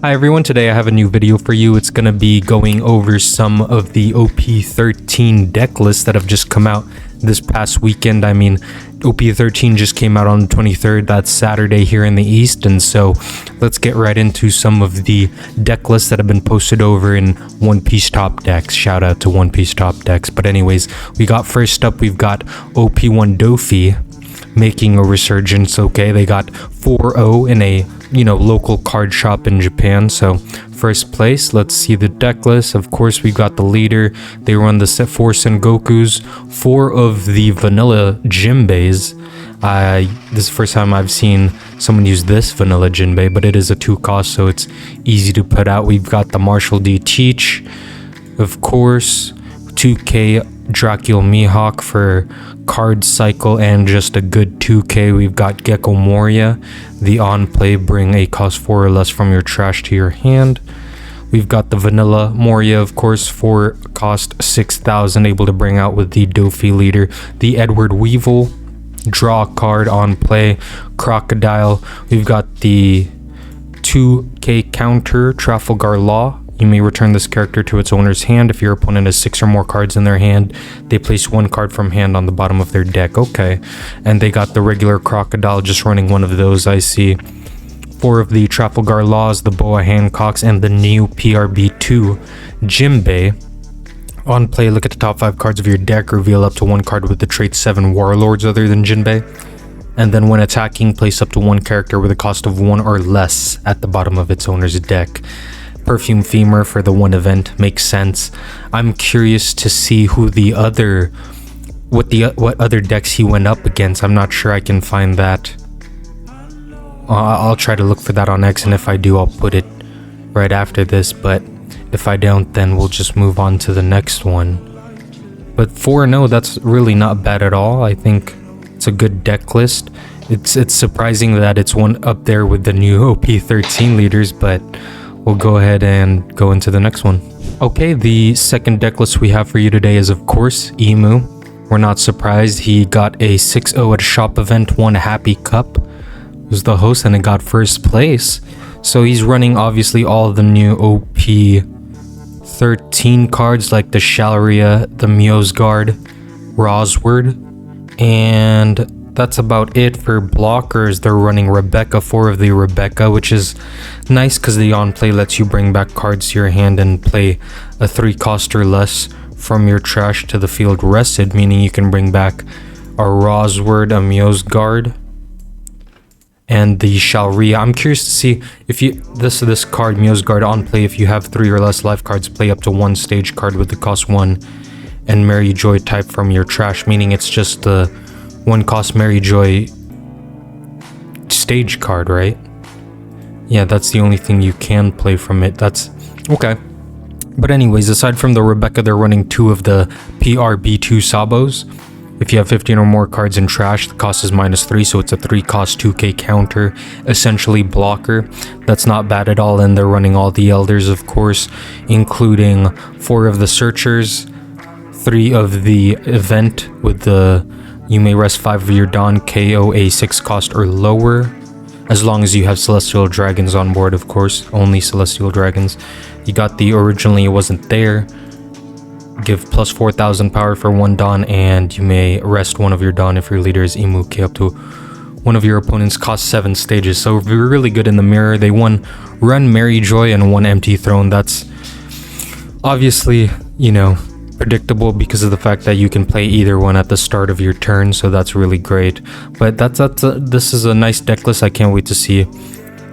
Hi everyone, today I have a new video for you. It's going to be going over some of the OP-13 deck lists that have just come out this past weekend. I mean, OP-13 just came out on the 23rd, that's Saturday here in the East, and so let's get right into some of the deck lists that have been posted over in One Piece Top Decks. Shout out to One Piece Top Decks. But anyways, first up, we've got OP1 Dofi making a resurgence. Okay, they got 4-0 in a local card shop in Japan. So first place, let's see the deck list. Of course, we got the leader. They run the set 4 Sengokus, 4 of the vanilla Jinbeis. This is the first time I've seen someone use this vanilla Jinbei, but it is a 2 cost, so it's easy to put out. We've got the Marshall D Teach, of course, 2k Dracula Mihawk for card cycle and just a good 2k. We've got Gecko Moria, the on play, bring a cost 4 or less from your trash to your hand. We've got the vanilla Moria, of course, for cost 6,000, able to bring out with the Dofi leader. The Edward Weevil, draw a card on play. Crocodile, we've got the 2k counter Trafalgar Law. You may return this character to its owner's hand. If your opponent has 6 or more cards in their hand, they place 1 card from hand on the bottom of their deck. Okay. And they got the regular Crocodile, just running one of those, I see. 4 of the Trafalgar Laws, the Boa Hancocks, and the new PRB2 Jinbei. On play, look at the top 5 cards of your deck. Reveal up to 1 card with the trait 7 Warlords other than Jinbei. And then when attacking, place up to 1 character with a cost of 1 or less at the bottom of its owner's deck. Perfume Femur for the 1 event makes sense. I'm curious to see who what other decks he went up against. I'm not sure I can find that. I'll try to look for that on X, and if I do, I'll put it right after this, but if I don't, then we'll just move on to the next one. But 4-0, that's really not bad at all. I think it's a good deck list. It's surprising that it's one up there with the new OP-13 leaders, but we'll go ahead and go into the next one. Okay, the second deck list we have for you today is, of course, IMU. We're not surprised. He got a 6-0 at a shop event, won a Happy Cup, was the host, and it got first place. So he's running, obviously, all the new OP-13 cards, like the Shalaria, the Miosgard, Rosward, and that's about it. For blockers, they're running Rebecca, 4 of the Rebecca, which is nice because the on play lets you bring back cards to your hand and play a 3 cost or less from your trash to the field rested, meaning you can bring back a Rosward, a Miosgard, and the Shalria. I'm curious to see if this card, Miosgard, on play, if you have 3 or less life cards, play up to 1 stage card with the cost 1 and Mary Joy type from your trash, meaning it's just the 1 cost Mary Joy stage card, right? Yeah, that's the only thing you can play from it. That's okay. But anyways, aside from the Rebecca, they're running 2 of the PRB2 Sabos. If you have 15 or more cards in trash, the cost is -3, so it's a 3 cost 2k counter, essentially blocker. That's not bad at all, and they're running all the Elders, of course, including 4 of the Searchers, 3 of the event with the you may rest 5 of your Dawn, KO a 6 cost or lower, as long as you have Celestial Dragons on board, of course, only Celestial Dragons. You got the originally it wasn't there, give plus 4,000 power for 1 Dawn, and you may rest 1 of your Dawn if your leader is Imu, K up to 1 of your opponents cost 7 stages, so really good in the mirror. They run Mary Joy and 1 Empty Throne. That's obviously, predictable because of the fact that you can play either one at the start of your turn, so that's really great. But this is a nice deck list. I can't wait to see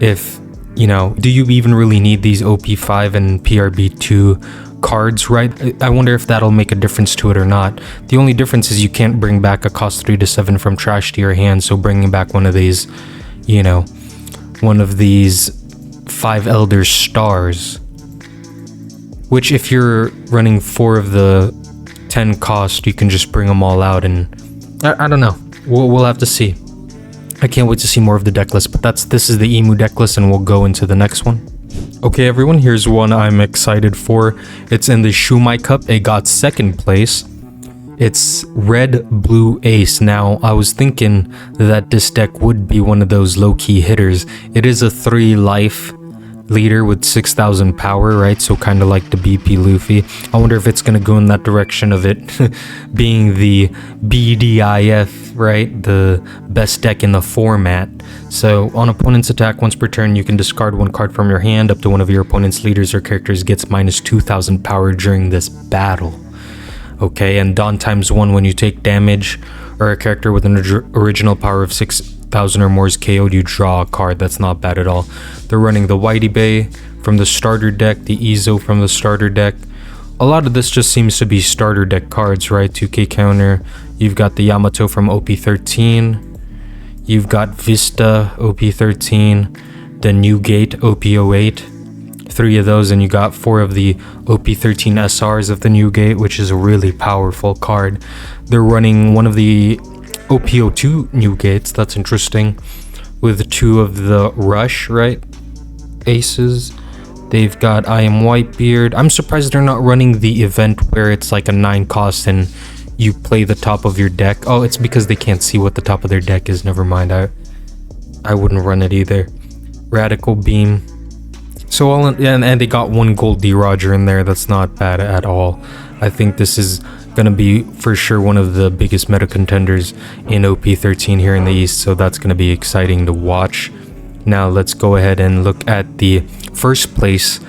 if do you even really need these OP5 and PRB2 cards, right? I wonder if that'll make a difference to it or not. The only difference is you can't bring back a cost 3 to 7 from trash to your hand, so bringing back one of these 5 Elder Stars, which if you're running 4 of the 10 cost, you can just bring them all out, and I don't know. We'll have to see. I can't wait to see more of the deck list, but this is the IMU deck list, and we'll go into the next one. Okay, everyone, here's one I'm excited for. It's in the Shumai Cup. It got 2nd place. It's Red Blue Ace. Now, I was thinking that this deck would be one of those low-key hitters. It is a 3 life leader with 6,000 power, right? So kind of like the BP Luffy. I wonder if it's going to go in that direction of it being the BDIF, right? The best deck in the format. So on opponent's attack, once per turn, you can discard one card from your hand. Up to one of your opponent's leaders or characters gets minus 2,000 power during this battle. Okay, and Dawn ×1 when you take damage, or a character with an original power of 6,000 or more is KO'd, you draw a card. That's not bad at all. They're running the Whitey Bay from the starter deck, the Izo from the starter deck. A lot of this just seems to be starter deck cards, right? 2K counter. You've got the Yamato from OP-13. You've got Vista, OP-13. The New Gate, OP-08. 3 of those, and you got 4 of the OP-13 SRs of the New Gate, which is a really powerful card. They're running one of the OP-02 New Gates. That's interesting. With 2 of the Rush, right? Aces. They've got I Am Whitebeard. I'm surprised they're not running the event where it's like a 9 cost and you play the top of your deck. Oh, it's because they can't see what the top of their deck is. Never mind. I wouldn't run it either. Radical Beam. So and they got 1 Gold D Roger in there. That's not bad at all. I think this is gonna be for sure one of the biggest meta contenders in OP-13 here in the East. So that's gonna be exciting to watch. Now let's go ahead and look at the first place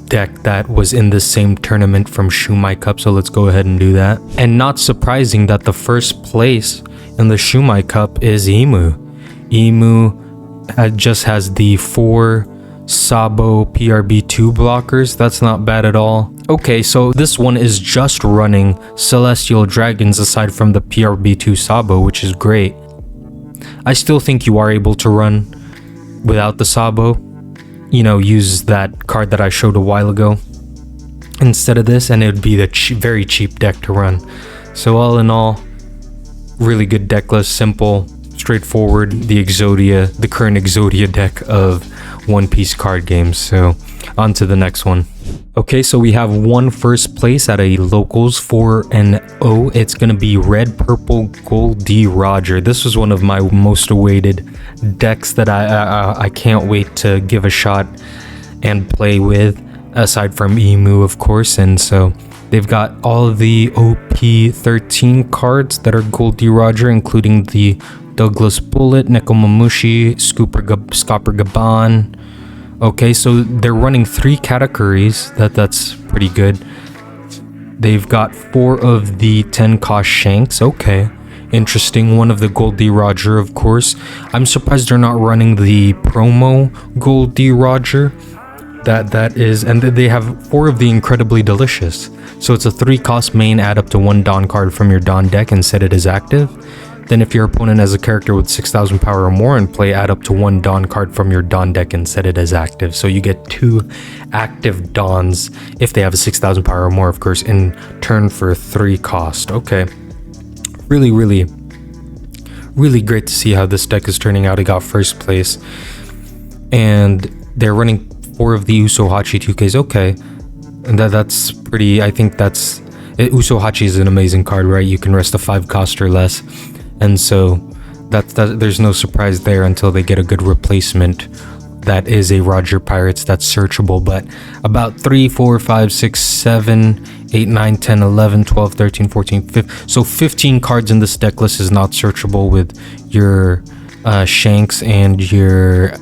deck that was in the same tournament from Shumai Cup. So let's go ahead and do that. And not surprising that the first place in the Shumai Cup is IMU. IMU just has the 4 Sabo PRB2 blockers. That's not bad at all. Okay, so this one is just running Celestial Dragons aside from the PRB2 Sabo, which is great. I still think you are able to run without the Sabo. You know, use that card that I showed a while ago instead of this, and it would be the very cheap deck to run. So all in all, really good deck list, simple, straightforward, the current Exodia deck of One Piece card games. So on to the next one. Okay, so we have one first place at a locals 4-0. It's gonna be Red Purple Gold D Roger. This was one of my most awaited decks that I can't wait to give a shot and play with, aside from Emu of course. And so they've got all of the OP-13 cards that are Gold D Roger, including the Douglas Bullet, Nekomamushi, Scopper Gaban. Okay, so they're running 3 categories. That's pretty good. They've got 4 of the 10 cost Shanks. Okay, interesting. 1 of the Gold D Roger, of course. I'm surprised they're not running the promo Gold D Roger. That is, and they have 4 of the Incredibly Delicious. So it's a 3 cost main, add up to 1 Dawn card from your Dawn deck and set it as active. Then if your opponent has a character with 6,000 power or more in play, add up to 1 Dawn card from your Dawn deck and set it as active. So you get 2 active Dawns if they have a 6,000 power or more, of course, in turn for 3 cost. Okay. Really, really, really great to see how this deck is turning out. It got first place. And they're running 4 of the Usohachi 2Ks. Okay. And that's pretty, I think that's... Usohachi is an amazing card, right? You can rest a 5 cost or less. And so there's no surprise there until they get a good replacement that is a Roger Pirates that's searchable. But about 3, 4, 5, 6, 7, 8, 9, 10, 11, 12, 13, 14, 15. So 15 cards in this deck list is not searchable with your Shanks and your...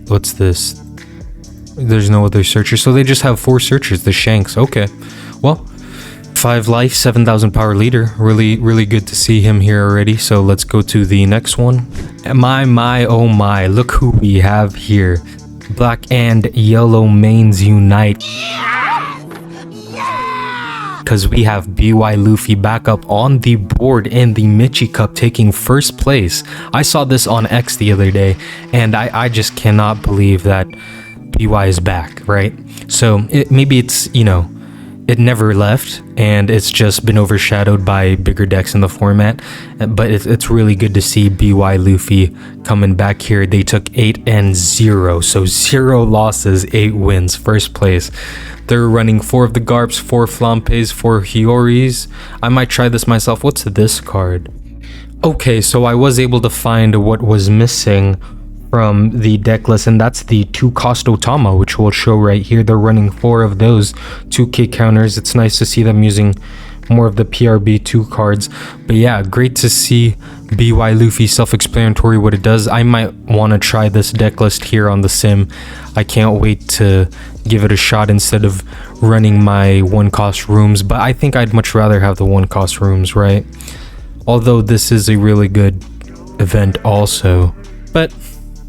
What's this? There's no other searcher. So they just have 4 searchers, the Shanks. Okay. Well, 5 life, 7,000 power leader. Really good to see him here already. So let's go to the next one. My, oh my, look who we have here. Black and yellow mains unite. Because we have BY Luffy back up on the board in the Michi Cup, taking first place. I saw this on X the other day, and I just cannot believe that BY is back, right? So maybe it's, you know, it never left, and it's just been overshadowed by bigger decks in the format. But it's really good to see BY Luffy coming back here. They took 8-0, so 0 losses, 8 wins, first place. They're running 4 of the Garps, 4 Flampes, 4 Hioris. I might try this myself. What's this card? Okay, so I was able to find what was missing from the deck list, and that's the 2-cost Otama, which we'll show right here. They're running 4 of those 2k counters. It's nice to see them using more of the PRB2 cards. But yeah, great to see BY Luffy, self-explanatory what it does. I might want to try this deck list here on the sim. I can't wait to give it a shot instead of running my 1-cost rooms, but I think I'd much rather have the 1-cost rooms, right? Although this is a really good event also. But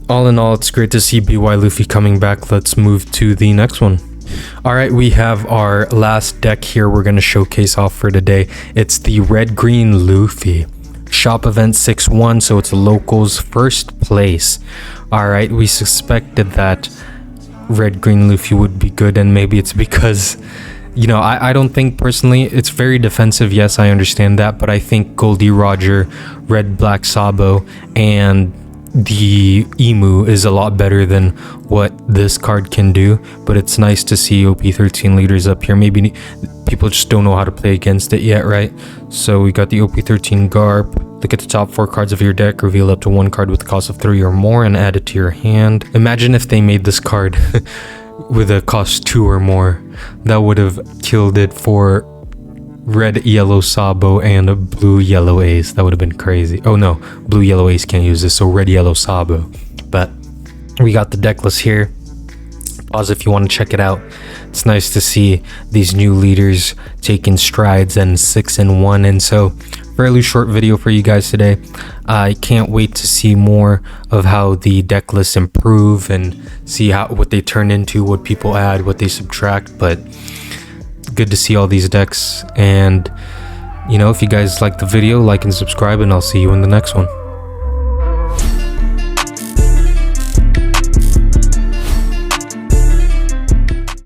all in all, it's great to see BY Luffy coming back. Let's move to the next one. Alright, we have our last deck here we're going to showcase off for today. It's the Red-Green Luffy. Shop event 6-1, so it's locals first place. Alright, we suspected that Red-Green Luffy would be good, and maybe it's because, you know, I don't think personally it's very defensive. Yes, I understand that, but I think Goldie Roger, Red-Black Sabo, and the IMU is a lot better than what this card can do. But it's nice to see OP-13 leaders up here. Maybe people just don't know how to play against it yet, right? So we got the OP-13 Garp. Look at the top 4 cards of your deck, reveal up to 1 card with a cost of 3 or more and add it to your hand. Imagine if they made this card with a cost 2 or more. That would have killed it for red yellow Sabo and a blue yellow Ace. That would have been crazy. Oh no, blue yellow Ace can't use this, so red yellow Sabo. But we got the deck list here. Pause if you want to check it out. It's nice to see these new leaders taking strides and 6-1, and so fairly short video for you guys today. I can't wait to see more of how the deck lists improve and see what they turn into, what people add, what they subtract. But good to see all these decks, and you know, if you guys like the video, like and subscribe, and I'll see you in the next one.